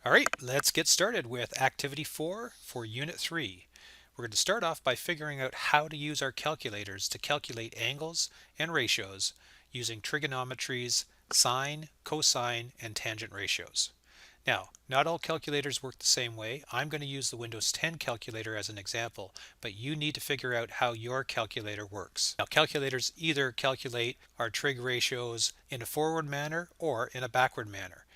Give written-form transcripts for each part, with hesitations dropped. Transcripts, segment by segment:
All right, let's get started with Activity 4 for Unit 3. We're going to start off by figuring out how to use our calculators to calculate angles and ratios using trigonometry's sine, cosine, and tangent ratios. Now, not all calculators work the same way. I'm going to use the Windows 10 calculator as an example, but you need to figure out how your calculator works. Now, calculators either calculate our trig ratios in a forward manner or in a backward manner.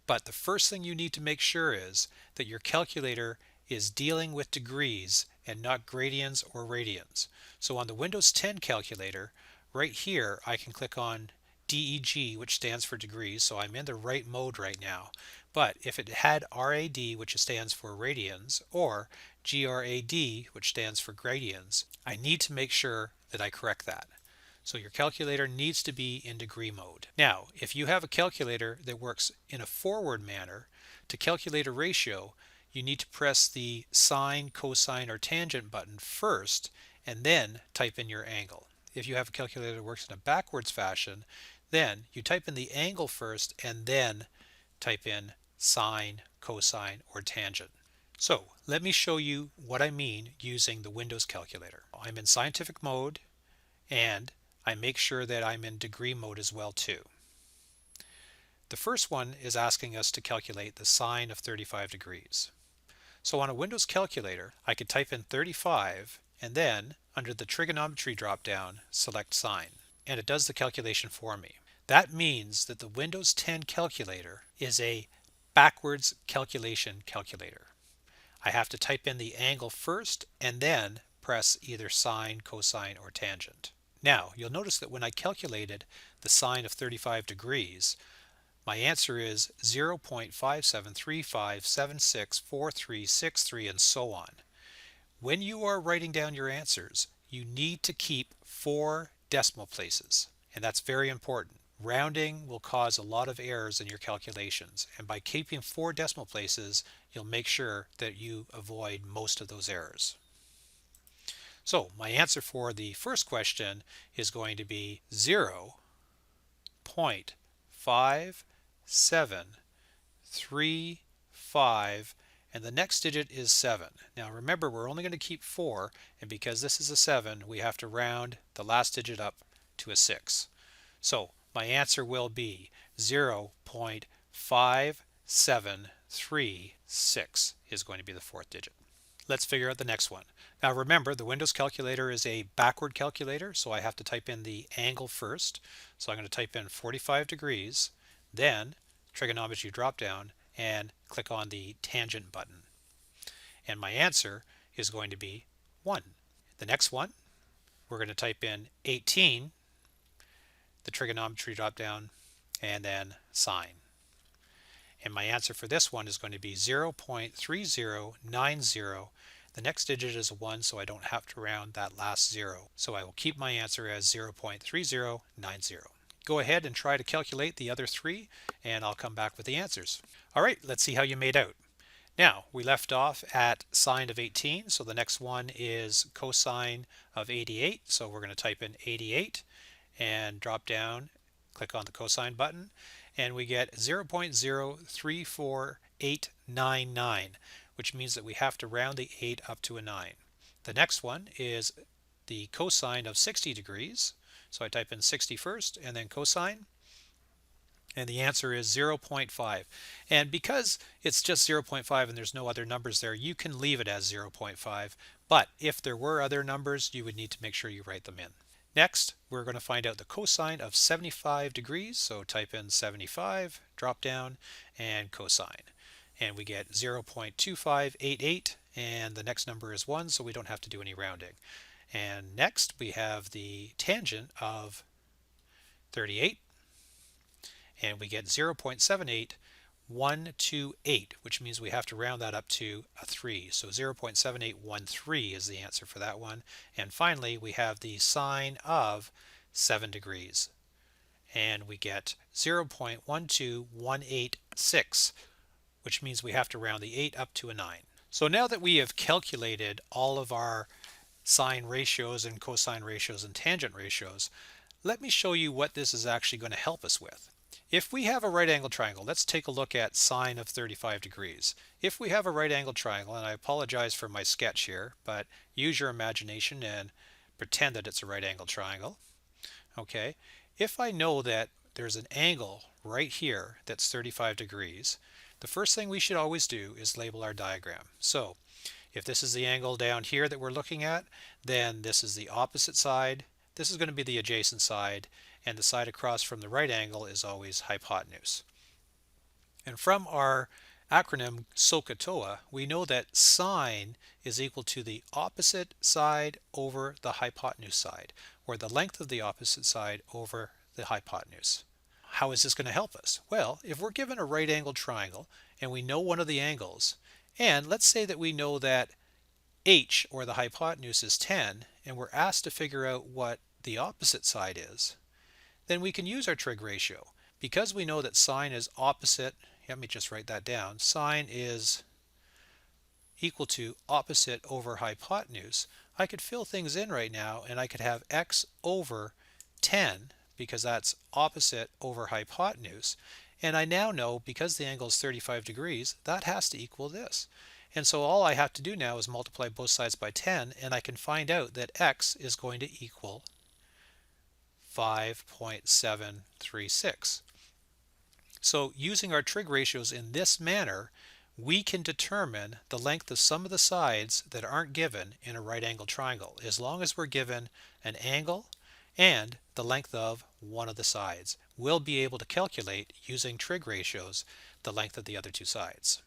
But the first thing you need to make sure is that your calculator is dealing with degrees and not gradients or radians. So on the Windows 10 calculator, right here I can click on DEG, which stands for degrees, so I'm in the right mode right now. But if it had RAD, which stands for radians, or GRAD, which stands for gradients, I need to make sure that I correct that. So your calculator needs to be in degree mode. Now, if you have a calculator that works in a forward manner, to calculate a ratio, you need to press the sine, cosine, or tangent button first, and then type in your angle. If you have a calculator that works in a backwards fashion, then you type in the angle first, and then type in sine, cosine, or tangent. So let me show you what I mean using the Windows calculator. I'm in scientific mode, and I make sure that I'm in degree mode as well too. The first one is asking us to calculate the sine of 35 degrees. So on a Windows calculator, I could type in 35 and then under the trigonometry drop-down, select sine, and it does the calculation for me. That means that the Windows 10 calculator is a backwards calculation calculator. I have to type in the angle first and then press either sine, cosine, or tangent. Now, you'll notice that when I calculated the sine of 35 degrees, my answer is 0.5735764363 and so on. When you are writing down your answers, you need to keep 4 decimal places, and that's very important. Rounding will cause a lot of errors in your calculations, and by keeping 4 decimal places, you'll make sure that you avoid most of those errors. So my answer for the first question is going to be 0.5735, and the next digit is 7. Now remember, we're only going to keep 4, and because this is a 7, we have to round the last digit up to a 6. So my answer will be 0.5736 is going to be the 4th digit. Let's figure out the next one. Now remember, the Windows calculator is a backward calculator, so I have to type in the angle first. So I'm going to type in 45 degrees, then trigonometry drop down and click on the tangent button. And my answer is going to be 1. The next one, we're going to type in 18, the trigonometry drop down, and then sine. And my answer for this one is going to be 0.3090. The next digit is a 1, so I don't have to round that last 0. So I will keep my answer as 0.3090. Go ahead and try to calculate the other 3, and I'll come back with the answers. All right, let's see how you made out. Now, we left off at sine of 18, so the next one is cosine of 88. So we're going to type in 88 and drop down, click on the cosine button, and we get 0.034899, which means that we have to round the 8 up to a 9. The next one is the cosine of 60 degrees. So I type in 60 first and then cosine, and the answer is 0.5. And because it's just 0.5 and there's no other numbers there, you can leave it as 0.5. But if there were other numbers, you would need to make sure you write them in. Next, we're going to find out the cosine of 75 degrees. So type in 75, drop down, and cosine. And we get 0.2588, and the next number is 1, so we don't have to do any rounding. And next, we have the tangent of 38, and we get 0.78128, which means we have to round that up to a 3. So 0.7813 is the answer for that one. And finally, we have the sine of 7 degrees, and we get 0.12186, which means we have to round the 8 up to a 9. So now that we have calculated all of our sine ratios and cosine ratios and tangent ratios, let me show you what this is actually going to help us with. If we have a right angle triangle, let's take a look at sine of 35 degrees. If we have a right angle triangle, and I apologize for my sketch here, but use your imagination and pretend that it's a right angle triangle. Okay, if I know that there's an angle right here that's 35 degrees, the first thing we should always do is label our diagram. So if this is the angle down here that we're looking at, then this is the opposite side, this is going to be the adjacent side, and the side across from the right angle is always hypotenuse. And from our acronym SOHCAHTOA, we know that sine is equal to the opposite side over the hypotenuse side, or the length of the opposite side over the hypotenuse. How is this going to help us? Well, if we're given a right angled triangle and we know one of the angles, and let's say that we know that h, or the hypotenuse, is 10, and we're asked to figure out what the opposite side is, then we can use our trig ratio. Because we know that sine is opposite, let me just write that down, sine is equal to opposite over hypotenuse, I could fill things in right now and I could have x over 10 because that's opposite over hypotenuse. And I now know, because the angle is 35 degrees, that has to equal this. And so all I have to do now is multiply both sides by 10, and I can find out that x is going to equal 5.736. So using our trig ratios in this manner, we can determine the length of some of the sides that aren't given in a right angle triangle, as long as we're given an angle and the length of one of the sides. We'll be able to calculate, using trig ratios, the length of the other two sides.